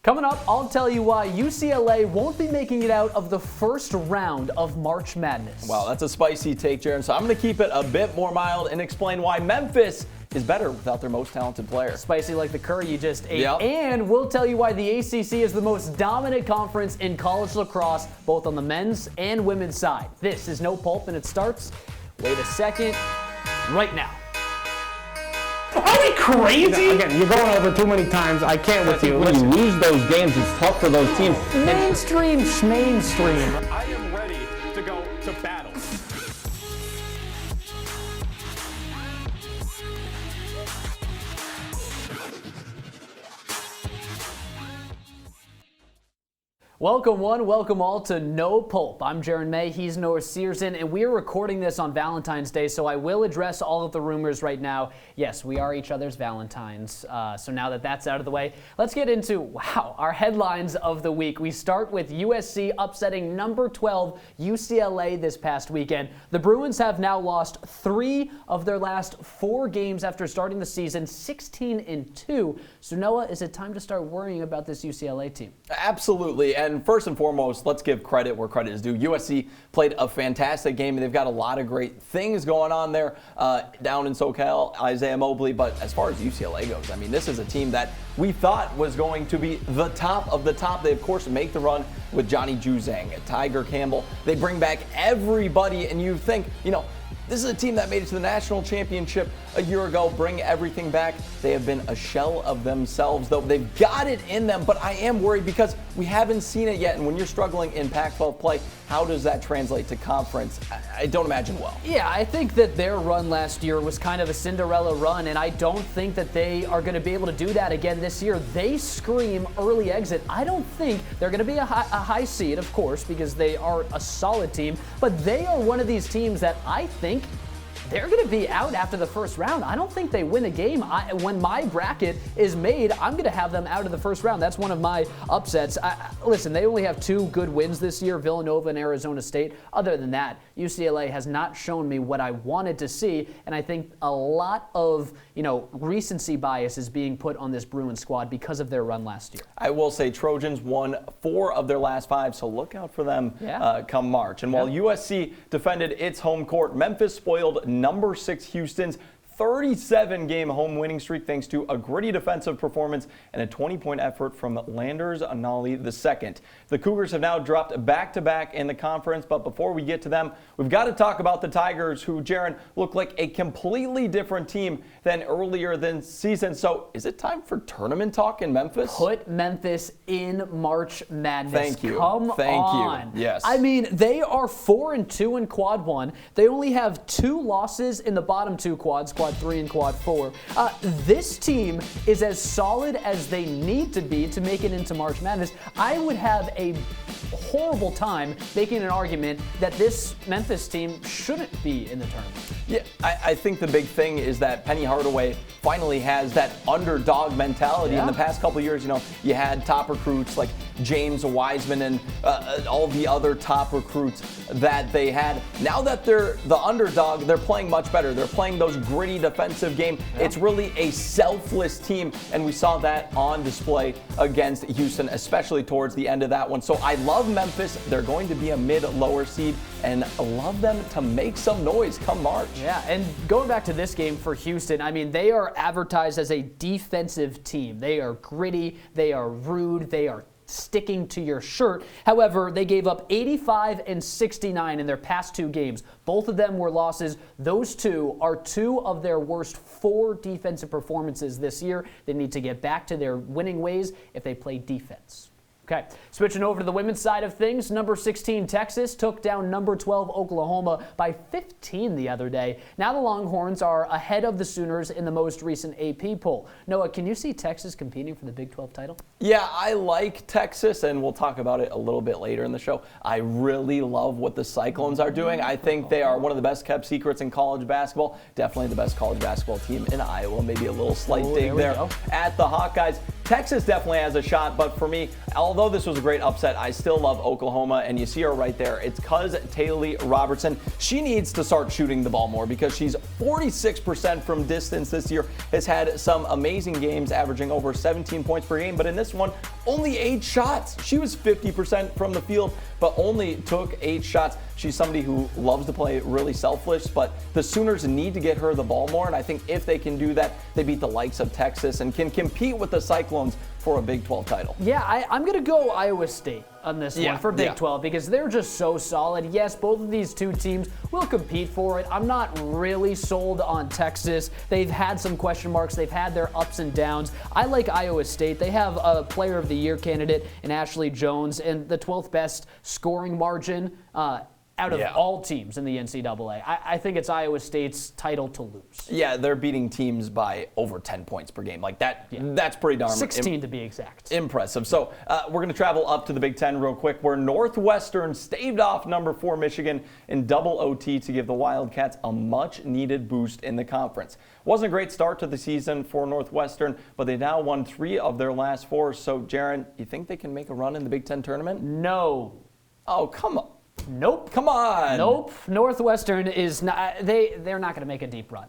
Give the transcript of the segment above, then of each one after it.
Coming up, I'll tell you why UCLA won't be making it out of the first round of March Madness. Wow, that's a spicy take, Jaron. So I'm going to keep it a bit more mild and explain why Memphis is better without their most talented player. Spicy like the curry you just ate. Yep. And we'll tell you why the ACC is the most dominant conference in college lacrosse, both on the men's and women's side. This is No Pulp, and it starts, wait a second, right now. Are we crazy? Again, you're going over too many times. I can't with you. When you lose those games, it's tough for those teams. Mainstream schmainstream. I am ready to go to battle. Welcome one, welcome all to No Pulp. I'm Jaron May, he's Noah Cierzan, and we are recording this on Valentine's Day, so I will address all of the rumors right now. Yes, we are each other's Valentines, so now that that's out of the way, let's get into, wow, our headlines of the week. We start with USC upsetting number 12 UCLA this past weekend. The Bruins have now lost 3 of their last 4 games after starting the season 16-2. So Noah, is it time to start worrying about this UCLA team? Absolutely. And first and foremost, let's give credit where credit is due. USC played a fantastic game, and they've got a lot of great things going on there down in SoCal, Isaiah Mobley. But as far as UCLA goes, I mean, this is a team that we thought was going to be the top of the top. They, of course, make the run with Johnny Juzang, Tiger Campbell. They bring back everybody, and you think, you know, this is a team that made it to the national championship a year ago, bring everything back. They have been a shell of themselves, though. They've got it in them, but I am worried because we haven't seen it yet. And when you're struggling in Pac-12 play, how does that translate to conference? I don't imagine well. Yeah, I think that their run last year was kind of a Cinderella run, and I don't think that they are going to be able to do that again this year. They scream early exit. I don't think they're going to be a high seed, of course, because they are a solid team, but they are one of these teams that I think they're going to be out after the first round. I don't think they win a game. When my bracket is made, I'm going to have them out of the first round. That's one of my upsets. Listen, they only have 2 good wins this year, Villanova and Arizona State. Other than that, UCLA has not shown me what I wanted to see, and I think a lot of, recency bias is being put on this Bruins squad because of their run last year. I will say Trojans won 4 of their last 5, so look out for them come March. And while USC defended its home court, Memphis spoiled number 6 Houston's 37-game home winning streak thanks to a gritty defensive performance and a 20-point effort from Landers Anali II. The Cougars have now dropped back-to-back in the conference, but before we get to them, we've got to talk about the Tigers, who, Jaron, look like a completely different team than earlier this season. So is it time for tournament talk in Memphis? Put Memphis in March Madness. Thank you. Come on. Yes. I mean, they are 4-2 in Quad 1. They only have 2 losses in the bottom 2 quads, Quad 3 and Quad 4. This team is as solid as they need to be to make it into March Madness. I would have a horrible time making an argument that this Memphis team shouldn't be in the tournament. Yeah, I think the big thing is that Penny Hardaway finally has that underdog mentality. In the past couple of years, you had top recruits like James Wiseman and all the other top recruits that they had. Now that they're the underdog, they're playing much better. They're playing those gritty defensive game. It's really a selfless team, and we saw that on display against Houston, especially towards the end of that one. So I love Memphis. They're going to be a mid-lower seed, and I love them to make some noise come March. Yeah, and going back to this game for Houston, I mean, they are advertised as a defensive team. They are gritty, they are rude, they are sticking to your shirt. However, they gave up 85 and 69 in their past 2 games. Both of them were losses. Those 2 are 2 of their worst 4 defensive performances this year. They need to get back to their winning ways if they play defense. Okay, switching over to the women's side of things, number 16 Texas took down number 12 Oklahoma by 15 the other day. Now the Longhorns are ahead of the Sooners in the most recent AP poll. Noah, can you see Texas competing for the Big 12 title? Yeah, I like Texas, and we'll talk about it a little bit later in the show. I really love what the Cyclones are doing. I think they are one of the best kept secrets in college basketball. Definitely the best college basketball team in Iowa. Maybe a little slight dig there at the Hawkeyes. Texas definitely has a shot, but for me, although this was a great upset, I still love Oklahoma, and you see her right there. It's because Taylor Robertson, she needs to start shooting the ball more because she's 46% from distance this year, has had some amazing games, averaging over 17 points per game, but in this one, only 8 shots. She was 50% from the field, but only took 8 shots. She's somebody who loves to play really selfless, but the Sooners need to get her the ball more, and I think if they can do that, they beat the likes of Texas and can compete with the Cyclones for a Big 12 title. Yeah, I'm going to go Iowa State on this one for Big 12 because they're just so solid. Yes, both of these two teams will compete for it. I'm not really sold on Texas. They've had some question marks. They've had their ups and downs. I like Iowa State. They have a Player of the Year candidate in Ashley Jones and the 12th best scoring margin out of all teams in the NCAA. I think it's Iowa State's title to lose. Yeah, they're beating teams by over 10 points per game. Like that, that's pretty darn 16 to be exact. Impressive. So we're going to travel up to the Big Ten real quick, where Northwestern staved off number 4 Michigan in double OT to give the Wildcats a much-needed boost in the conference. Wasn't a great start to the season for Northwestern, but they now won 3 of their last 4. So, Jaron, you think they can make a run in the Big Ten tournament? No. Oh, come on. Nope. Come on. Nope. Northwestern is not. They're not going to make a deep run.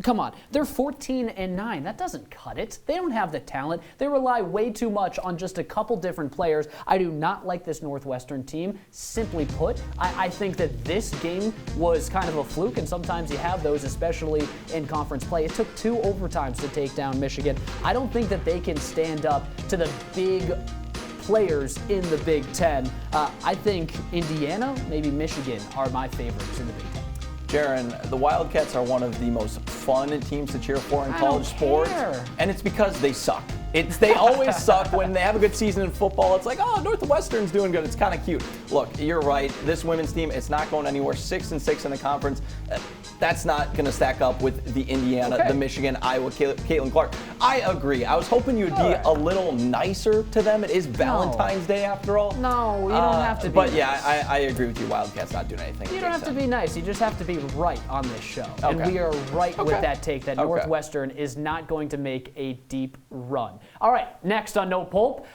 Come on. They're 14-9. That doesn't cut it. They don't have the talent. They rely way too much on just a couple different players. I do not like this Northwestern team. Simply put, I think that this game was kind of a fluke, and sometimes you have those, especially in conference play. It took 2 overtimes to take down Michigan. I don't think that they can stand up to the big players in the Big Ten. I think Indiana, maybe Michigan, are my favorites in the Big Ten. Jaron, the Wildcats are one of the most fun teams to cheer for in college sports, and it's because they suck. They always suck. When they have a good season in football, it's like, oh, Northwestern's doing good. It's kind of cute. Look, you're right. This women's team, it's not going anywhere. 6-6 in the conference. That's not going to stack up with the Indiana, the Michigan, Iowa, Caitlin Clark. I agree. I was hoping you'd be a little nicer to them. It is Valentine's Day after all. No, you don't have to be But nice. yeah, I agree with you. Wildcats not doing anything. You don't have to be nice. You just have to be right on this show. And we are right with that take that Northwestern is not going to make a deep run. All right, next on No Pulp,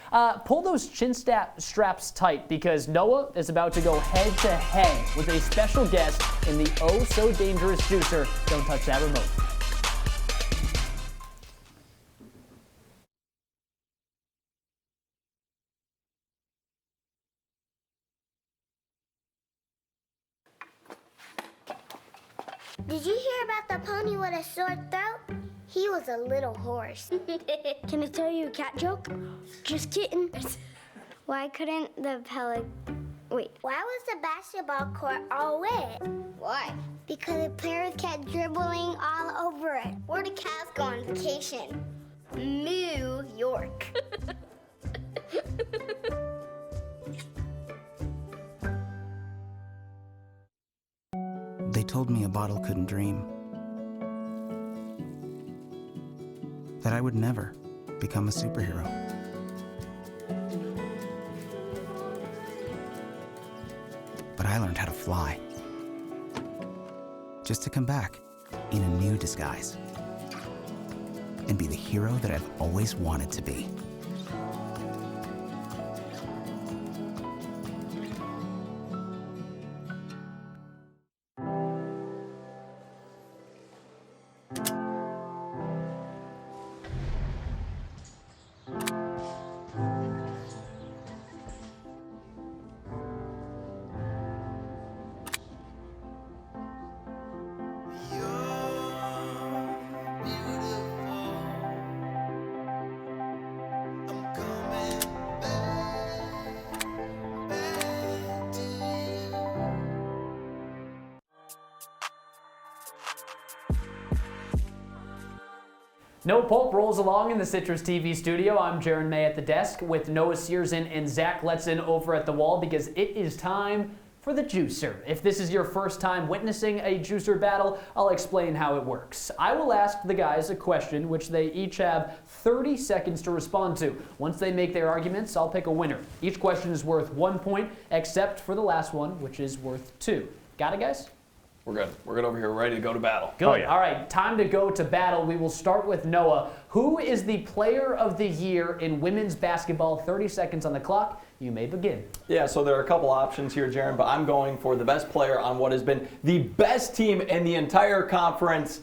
pull those chin straps tight because Noah is about to go head-to-head with a special guest in the oh-so-dangerous juicer. Don't touch that remote. Did you hear about the pony with a sore throat? He was a little horse. Can I tell you a cat joke? Just kidding. Why couldn't the Wait. Why was the basketball court all wet? Why? Because the players kept dribbling all over it. Where did cats go on vacation? New York. They told me a bottle couldn't dream. That I would never become a superhero. But I learned how to fly. Just to come back in a new disguise. And be the hero that I've always wanted to be. No Pulp rolls along in the CitrusTV studio. I'm Jaron May at the desk with Noah Cierzan and Zach Letson over at the wall because it is time for the juicer. If this is your first time witnessing a juicer battle, I'll explain how it works. I will ask the guys a question which they each have 30 seconds to respond to. Once they make their arguments, I'll pick a winner. Each question is worth 1 point, except for the last one, which is worth 2. Got it, guys? We're good. We're good over here. We're ready to go to battle. Good. Oh, yeah. All right, time to go to battle. We will start with Noah. Who is the player of the year in women's basketball? 30 seconds on the clock. You may begin. Yeah, so there are a couple options here, Jaron, but I'm going for the best player on what has been the best team in the entire conference,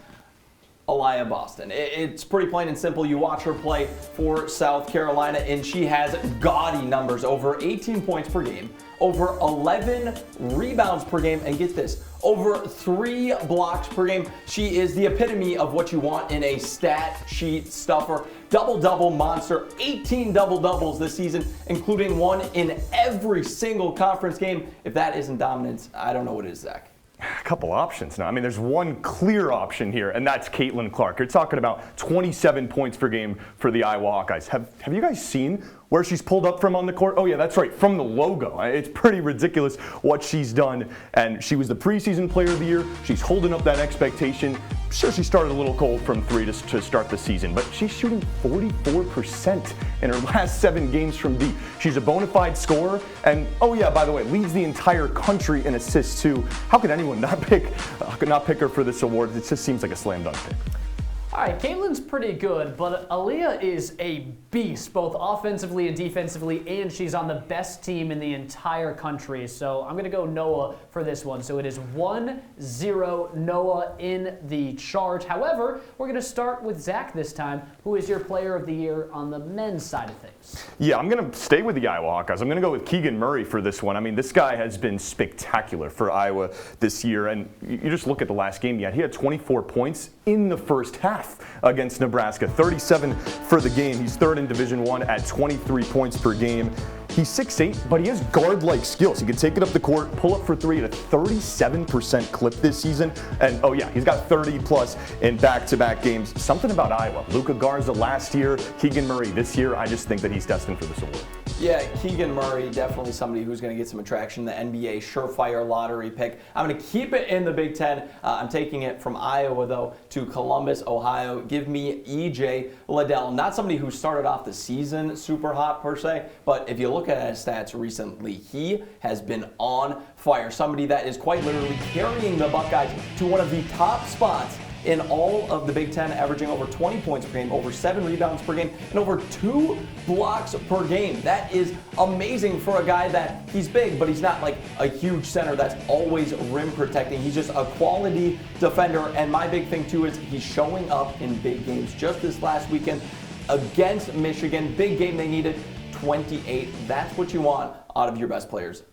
Aliyah Boston. It's pretty plain and simple. You watch her play for South Carolina, and she has gaudy numbers, over 18 points per game, over 11 rebounds per game, and get this, over 3 blocks per game. She is the epitome of what you want in a stat sheet stuffer. Double-double monster, 18 double-doubles this season, including one in every single conference game. If that isn't dominance, I don't know what is, Zach. A couple options now. I mean, there's one clear option here, and that's Caitlin Clark. You're talking about 27 points per game for the Iowa Hawkeyes. Have you guys seen where she's pulled up from on the court? Oh yeah, that's right, from the logo. It's pretty ridiculous what she's done, and she was the preseason player of the year. She's holding up that expectation. Sure, she started a little cold from 3 to start the season, but she's shooting 44% in her last 7 games from deep. She's a bona fide scorer, and oh yeah, by the way, leads the entire country in assists too. How could anyone not pick her for this award? It just seems like a slam dunk pick. All right, Caitlin's pretty good, but Aliyah is a beast, both offensively and defensively, and she's on the best team in the entire country. So I'm going to go Noah for this one. So it is 1-0 Noah in the charge. However, we're going to start with Zach this time. Who is your player of the year on the men's side of things? Yeah, I'm going to stay with the Iowa Hawkeyes. I'm going to go with Keegan Murray for this one. I mean, this guy has been spectacular for Iowa this year, and you just look at the last game he had 24 points in the first half against Nebraska. 37 for the game. He's third in Division I at 23 points per game. He's 6'8", but he has guard-like skills. He can take it up the court, pull up for 3 at a 37% clip this season. And oh yeah, he's got 30+ in back-to-back games. Something about Iowa. Luka Garza last year, Keegan Murray this year. I just think that he's destined for this award. Yeah, Keegan Murray, definitely somebody who's going to get some attraction. The NBA surefire lottery pick. I'm going to keep it in the Big Ten. I'm taking it from Iowa, though, to Columbus, Ohio. Give me E.J. Liddell. Not somebody who started off the season super hot, per se, but if you look at his stats recently, he has been on fire. Somebody that is quite literally carrying the Buckeyes to one of the top spots in all of the Big Ten, averaging over 20 points per game, over 7 rebounds per game, and over 2 blocks per game. That is amazing for a guy that he's big, but he's not like a huge center that's always rim protecting. He's just a quality defender, and my big thing too is he's showing up in big games. Just this last weekend against Michigan, big game they needed, 28. That's what you want out of your best players.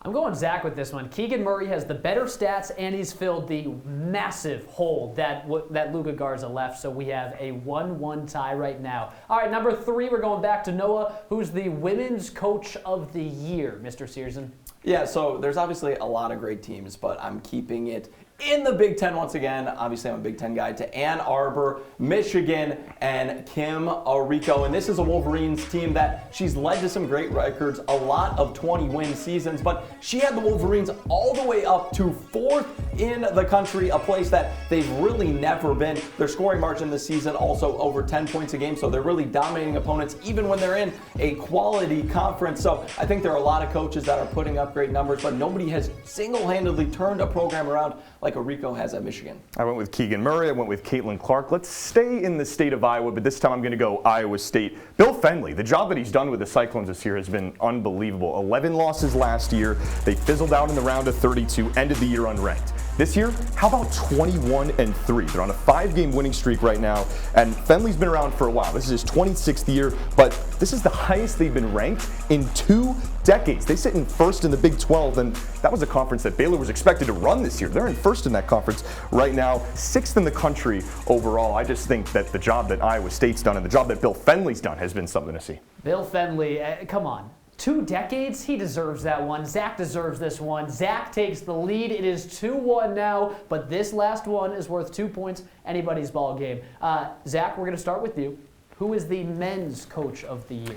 I'm going Zach with this one. Keegan Murray has the better stats, and he's filled the massive hole that Luka Garza left. So we have a 1-1 tie right now. All right, number 3, we're going back to Noah, who's the women's coach of the year, Mr. Cierzan. Yeah, so there's obviously a lot of great teams, but I'm keeping it in the Big Ten once again. Obviously, I'm a Big Ten guy, to Ann Arbor, Michigan, and Kim Arico. And this is a Wolverines team that she's led to some great records, a lot of 20-win seasons, but she had the Wolverines all the way up to 4th in the country, a place that they've really never been. Their scoring margin this season also over 10 points a game, so they're really dominating opponents even when they're in a quality conference. So I think there are a lot of coaches that are putting up great numbers, but nobody has single-handedly turned a program around like Arico has at Michigan. I went with Keegan Murray. I went with Caitlin Clark. Let's stay in the state of Iowa, but this time I'm going to go Iowa State. Bill Fenley, the job that he's done with the Cyclones this year has been unbelievable. 11 losses last year. They fizzled out in the round of 32, ended the year unranked. This year, how about 21-3? They're on a 5-game winning streak right now, and Fenley's been around for a while. This is his 26th year, but this is the highest they've been ranked in 2 decades. They sit in first in the Big 12, and that was a conference that Baylor was expected to run this year. They're in first in that conference right now, 6th in the country overall. I just think that the job that Iowa State's done and the job that Bill Fenley's done has been something to see. Bill Fenley, come on. 2 decades, he deserves that one. Zach deserves this one. Zach takes the lead. It is 2-1 now, but this last one is worth 2 points. Anybody's ball game. Zach, we're going to start with you. Who is the men's coach of the year?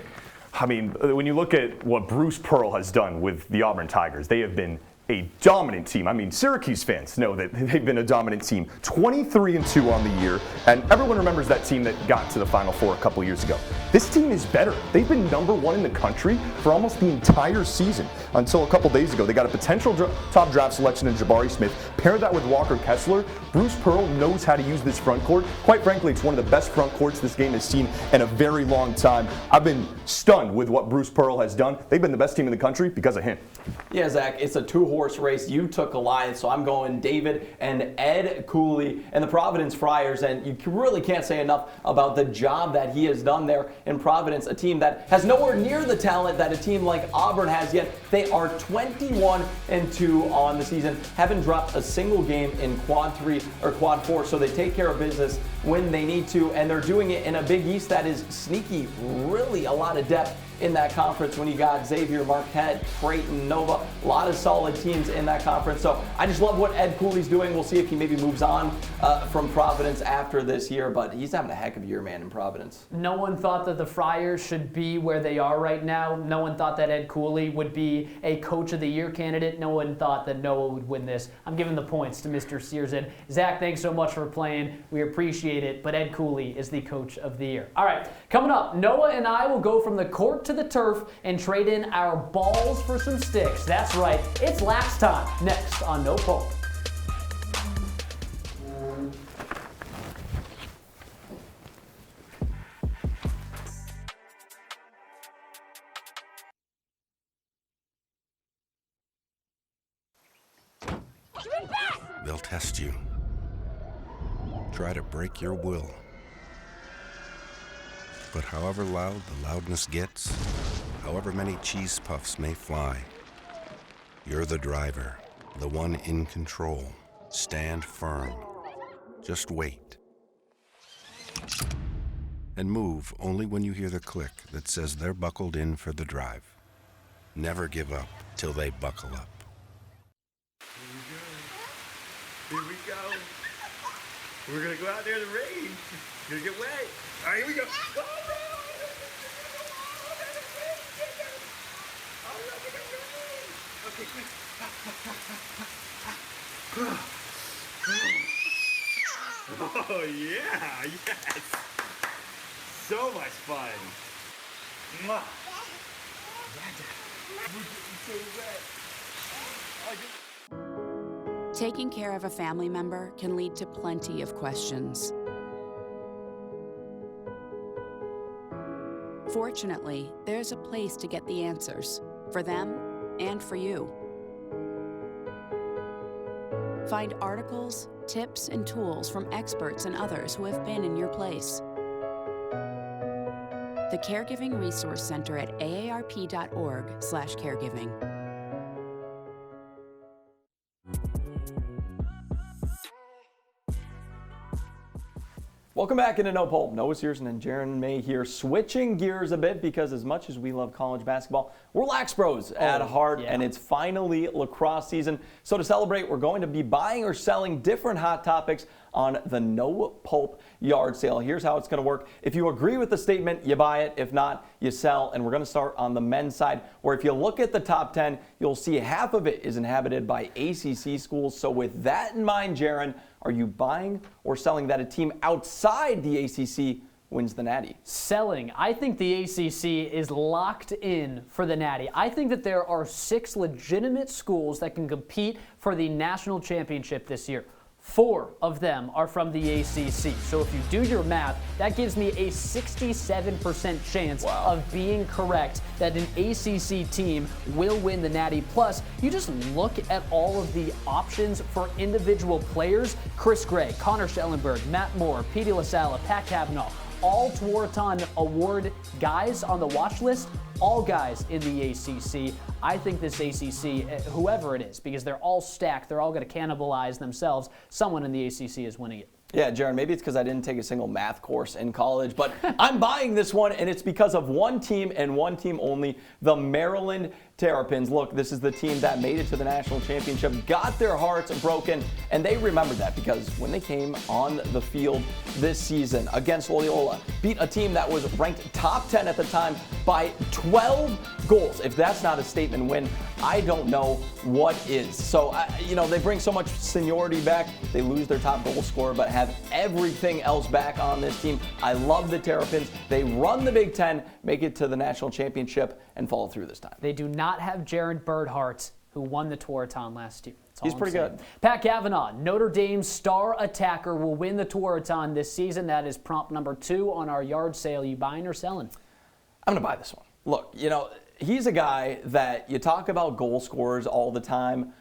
I mean, when you look at what Bruce Pearl has done with the Auburn Tigers, they have been a dominant team. I mean, Syracuse fans know that they've been a dominant team. 23-2 on the year, and everyone remembers that team that got to the Final Four a couple years ago. This team is better. They've been #1 in the country for almost the entire season until a couple days ago. They got a potential top draft selection in Jabari Smith. Pair that with Walker Kessler. Bruce Pearl knows how to use this front court. Quite frankly, it's one of the best front courts this game has seen in a very long time. I've been stunned with what Bruce Pearl has done. They've been the best team in the country because of him. Yeah, Zach, it's a two-horse race. You took Goliath, so I'm going David and Ed Cooley and the Providence Friars, and you really can't say enough about the job that he has done there in Providence, a team that has nowhere near the talent that a team like Auburn has yet. They are 21-2 on the season, haven't dropped a single game in quad 3 or quad 4, so they take care of business when they need to, and they're doing it in a Big East that is sneaky, really a lot of depth in that conference when you got Xavier, Marquette, Creighton, Nova, a lot of solid teams in that conference. So I just love what Ed Cooley's doing. We'll see if he maybe moves on from Providence after this year, but he's having a heck of a year, man, in Providence. No one thought that the Friars should be where they are right now. No one thought that Ed Cooley would be a Coach of the Year candidate. No one thought that Noah would win this. I'm giving the points to Mr. Cierzan. Zach, thanks so much for playing. We appreciate it, but Ed Cooley is the Coach of the Year. All right, coming up, Noah and I will go from the court to the turf and trade in our balls for some sticks. That's right, it's lax time. Next on No Pulp. They'll test you. Try to break your will. But however loud the loudness gets, however many cheese puffs may fly, you're the driver, the one in control. Stand firm. Just wait. And move only when you hear the click that says they're buckled in for the drive. Never give up till they buckle up. Here we go. We're gonna go out there in the rain. You're gonna get wet. All right, here we go. Go, okay, quick. Oh yeah, yes. So much fun. Mwah. We're getting so wet. Taking care of a family member can lead to plenty of questions. Fortunately, there's a place to get the answers, for them and for you. Find articles, tips, and tools from experts and others who have been in your place. The Caregiving Resource Center at aarp.org/caregiving. Welcome back into No Pulp. Noah Cierzan and Jaron May here, switching gears a bit because as much as we love college basketball, we're Lax Bros at heart, and it's finally lacrosse season. So to celebrate, we're going to be buying or selling different hot topics on the No Pulp yard sale. Here's how it's going to work. If you agree with the statement, you buy it. If not, you sell. And we're going to start on the men's side, where if you look at the top 10, you'll see half of it is inhabited by ACC schools. So with that in mind, Jaron, are you buying or selling that a team outside the ACC wins the Natty? Selling. I think the ACC is locked in for the Natty. I think that there are 6 legitimate schools that can compete for the national championship this year. 4 of them are from the ACC. So if you do your math, that gives me a 67% chance of being correct that an ACC team will win the Natty. Plus, you just look at all of the options for individual players. Chris Gray, Connor Schellenberg, Matt Moore, Petey LaSalla, Pat Cavanaugh, all Tewaaraton Award guys on the watch list, all guys in the ACC. I think this ACC, whoever it is, because they're all stacked, they're all going to cannibalize themselves, someone in the ACC is winning it. Yeah, Jaron, maybe it's because I didn't take a single math course in college, but I'm buying this one, and it's because of one team and one team only, the Maryland Terrapins. Look, this is the team that made it to the national championship, got their hearts broken, and they remembered that because when they came on the field this season against Loyola, beat a team that was ranked top 10 at the time by 12 goals. If that's not a statement win, I don't know what is. So, they bring so much seniority back. They lose their top goal scorer, but have everything else back on this team. I love the Terrapins. They run the Big Ten, make it to the national championship, and follow through this time. They do not have Jaron Birdhart, who won the Tewaaraton last year. He's pretty good. Pat Cavanaugh, Notre Dame's star attacker, will win the Tewaaraton this season. That is prompt number 2 on our yard sale. You buying or selling? I'm going to buy this one. Look, he's a guy that you talk about goal scorers all the time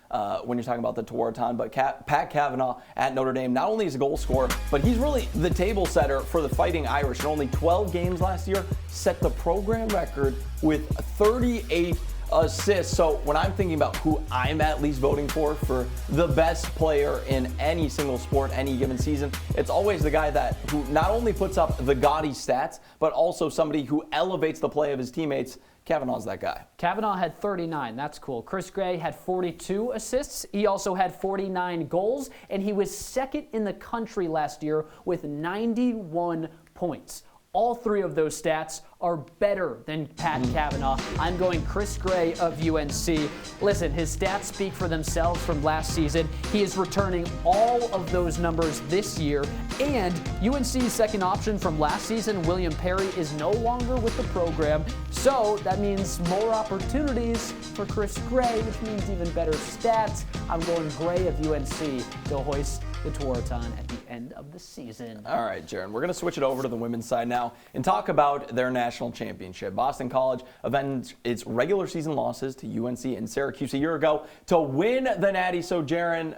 when you're talking about the Tewaaraton, but Pat Cavanaugh at Notre Dame not only is a goal scorer, but he's really the table setter for the Fighting Irish. In only 12 games last year, set the program record with 38 assists. So when I'm thinking about who I'm at least voting for the best player in any single sport, any given season, it's always the guy who not only puts up the gaudy stats, but also somebody who elevates the play of his teammates. Cavanaugh's that guy. Cavanaugh had 39. That's cool. Chris Gray had 42 assists. He also had 49 goals, and he was second in the country last year with 91 points. All 3 of those stats are better than Pat Cavanaugh. I'm going Chris Gray of UNC. Listen, his stats speak for themselves from last season. He is returning all of those numbers this year. And UNC's second option from last season, William Perry, is no longer with the program. So that means more opportunities for Chris Gray, which means even better stats. I'm going Gray of UNC to hoist the Tewaaraton at the end of the season. All right, Jaron, we're going to switch it over to the women's side now and talk about their national championship. Boston College avenged its regular season losses to UNC and Syracuse a year ago to win the Natty. So, Jaron,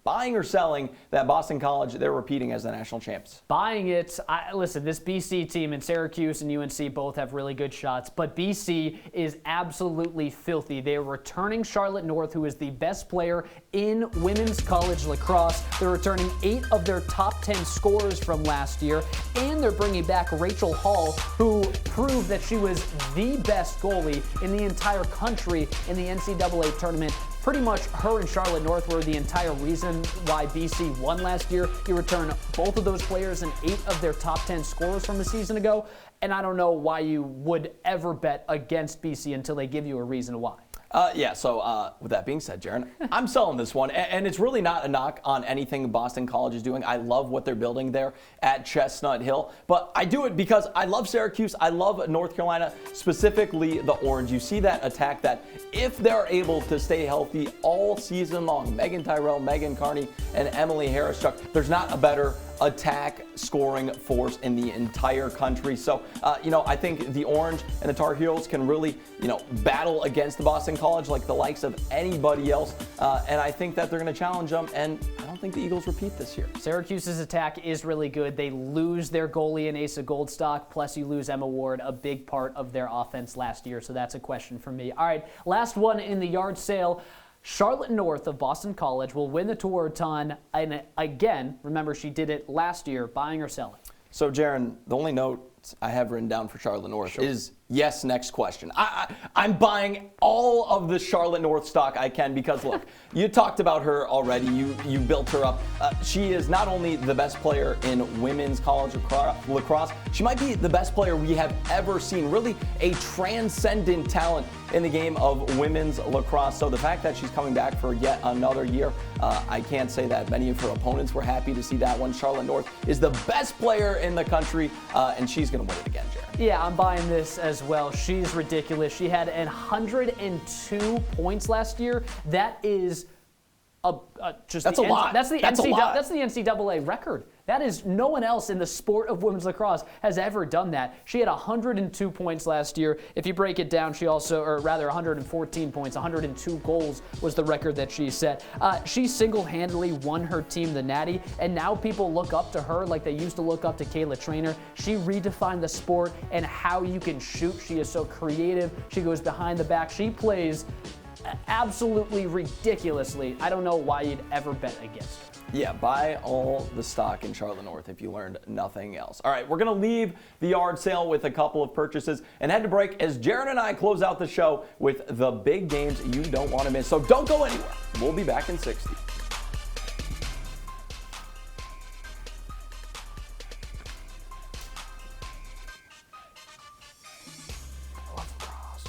buying or selling that Boston College, they're repeating as the national champs? Buying it. Listen, this BC team and Syracuse and UNC both have really good shots, but BC is absolutely filthy. They're returning Charlotte North, who is the best player in women's college lacrosse. They're returning 8 of their top 10 scorers from last year, and they're bringing back Rachel Hall, who proved that she was the best goalie in the entire country in the NCAA tournament. Pretty much her and Charlotte North were the entire reason why BC won last year. You return both of those players and 8 of their top 10 scorers from a season ago, and I don't know why you would ever bet against BC until they give you a reason why. So with that being said, Jaron, I'm selling this one, and it's really not a knock on anything Boston College is doing. I love what they're building there at Chestnut Hill, but I do it because I love Syracuse. I love North Carolina, specifically the Orange. You see that attack that if they're able to stay healthy all season long, Megan Tyrell, Megan Carney, and Emily Harris-Chuck, there's not a better attack scoring force in the entire country. So, I think the Orange and the Tar Heels can really, battle against the Boston College like the likes of anybody else. And I think that they're going to challenge them. And I don't think the Eagles repeat this year. Syracuse's attack is really good. They lose their goalie in Asa Goldstock, plus you lose Emma Ward, a big part of their offense last year. So that's a question for me. All right, last one in the yard sale. Charlotte North of Boston College will win the Tewaaraton, and again, remember she did it last year. Buying or selling? So, Jaron, the only note I have written down for Charlotte North is yes, next question. I'm buying all of the Charlotte North stock I can because, look, you talked about her already. You built her up. She is not only the best player in women's college lacrosse, she might be the best player we have ever seen, really a transcendent talent in the game of women's lacrosse. So the fact that she's coming back for yet another year, I can't say that many of her opponents were happy to see that one. Charlotte North is the best player in the country, and she's going to win it again, Jaron. Yeah, I'm buying this as well. She's ridiculous. She had 102 points last year. That is that's a lot. That's the NCAA record. That is, no one else in the sport of women's lacrosse has ever done that. She had 102 points last year. If you break it down, she also, or rather 114 points, 102 goals was the record that she set. She single-handedly won her team the Natty, and now people look up to her like they used to look up to Kayla Trainer. She redefined the sport and how you can shoot. She is so creative. She goes behind the back. She plays absolutely ridiculously. I don't know why you'd ever bet against her. Yeah, buy all the stock in Charlotte North if you learned nothing else. All right, we're going to leave the yard sale with a couple of purchases and head to break as Jaron and I close out the show with the big games you don't want to miss. So don't go anywhere. We'll be back in 60. I love cross.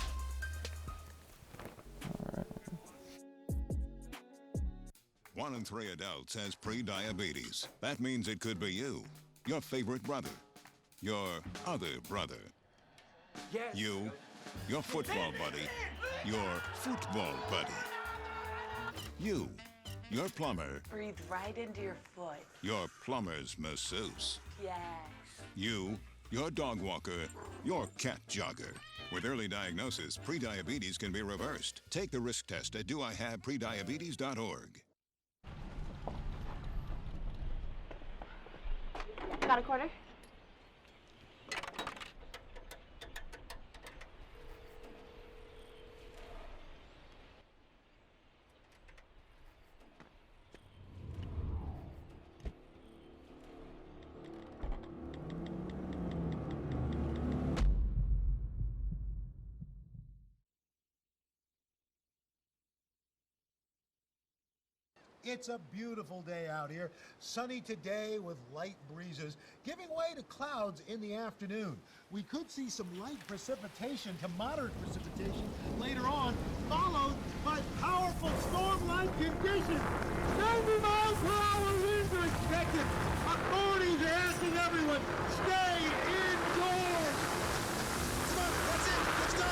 All right. 1 in 3 adults has pre-diabetes. That means it could be you, your favorite brother, your other brother, you, your football buddy, your football buddy, you, your plumber, Breathe right into your foot. your plumber's masseuse, Yes. you, your dog walker, your cat jogger. With early diagnosis, pre-diabetes can be reversed. Take the risk test at doihaveprediabetes.org. Got a quarter? It's a beautiful day out here. Sunny today with light breezes, giving way to clouds in the afternoon. We could see some light precipitation to moderate precipitation later on, followed by powerful storm-like conditions. 90 miles per hour winds are expected. Authorities are asking everyone, stay indoors. Come on, that's it. Let's go.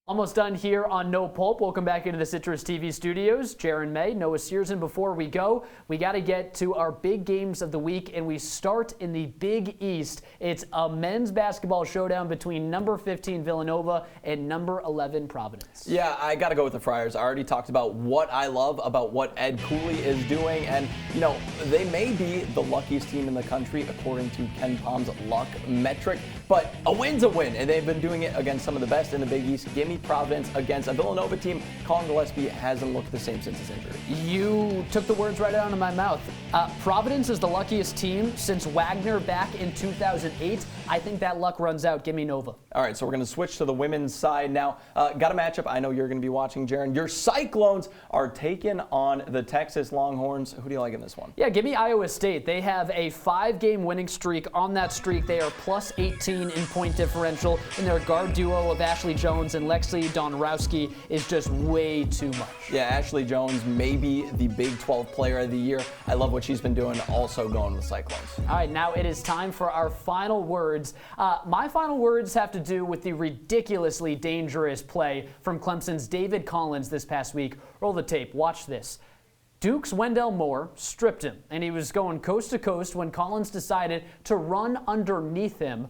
Almost done here on No Pulp. Welcome back into the Citrus TV studios. Jaron May, Noah Cierzan. Before we go, we got to get to our big games of the week, and we start in the Big East. It's a men's basketball showdown between number 15 Villanova and number 11 Providence. Yeah, I got to go with the Friars. I already talked about what I love about what Ed Cooley is doing, and, you know, they may be the luckiest team in the country according to Ken Palm's luck metric, but a win's a win, and they've been doing it against some of the best in the Big East. Give me Providence against a Villanova team. Colin Gillespie hasn't looked the same since his injury. You took the words right out of my mouth. Providence is the luckiest team since Wagner back in 2008. I think that luck runs out. Give me Nova. All right, so we're going to switch to the women's side now. Got a matchup I know you're going to be watching, Jaron. Your Cyclones are taking on the Texas Longhorns. Who do you like in this one? Yeah, give me Iowa State. They have a 5-game winning streak. On that streak, they are plus 18 in point differential, and their guard duo of Ashley Jones and Lexi Donrowski is just way too much. Yeah, Ashley Jones may be the Big 12 player of the year. I love what she's been doing, also going with Cyclones. All right, now it is time for our final words. My final words have to do with the ridiculously dangerous play from Clemson's David Collins this past week. Roll the tape. Watch this. Duke's Wendell Moore stripped him, and he was going coast to coast when Collins decided to run underneath him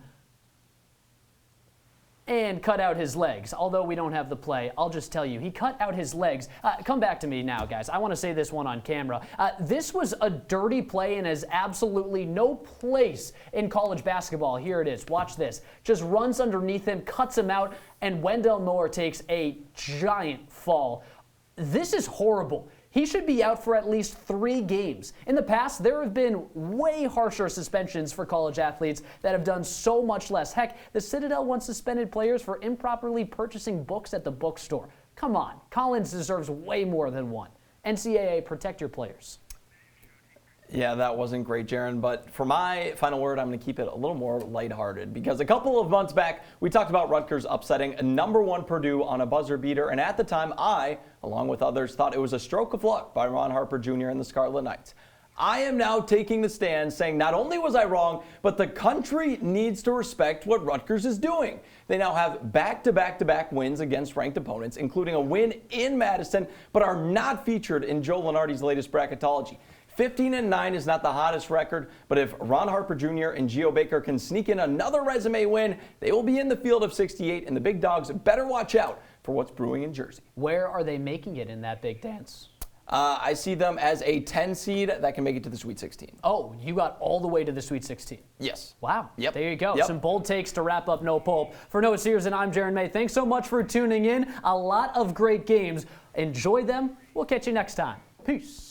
and cut out his legs. Although we don't have the play, I'll just tell you, he cut out his legs. Come back to me now, guys. I want to say this one on camera. This was a dirty play and has absolutely no place in college basketball. Here it is. Watch this. Just runs underneath him, cuts him out, and Wendell Moore takes a giant fall. This is horrible. He should be out for at least 3 games. In the past, there have been way harsher suspensions for college athletes that have done so much less. Heck, the Citadel once suspended players for improperly purchasing books at the bookstore. Come on, Collins deserves way more than 1. NCAA, protect your players. Yeah, that wasn't great, Jaron. But for my final word, I'm going to keep it a little more lighthearted because a couple of months back, we talked about Rutgers upsetting number 1 Purdue on a buzzer beater. And at the time, I, along with others, thought it was a stroke of luck by Ron Harper Jr. and the Scarlet Knights. I am now taking the stand saying not only was I wrong, but the country needs to respect what Rutgers is doing. They now have back-to-back-to-back wins against ranked opponents, including a win in Madison, but are not featured in Joe Lunardi's latest bracketology. 15-9 is not the hottest record, but if Ron Harper Jr. and Geo Baker can sneak in another resume win, they will be in the field of 68, and the Big Dogs better watch out for what's brewing in Jersey. Where are they making it in that big dance? I see them as a 10 seed that can make it to the Sweet 16. Oh, you got all the way to the Sweet 16. Yes. Wow. Yep. There you go. Yep. Some bold takes to wrap up No Pulp. For Noah Cierzan, I'm Jaron May. Thanks so much for tuning in. A lot of great games. Enjoy them. We'll catch you next time. Peace.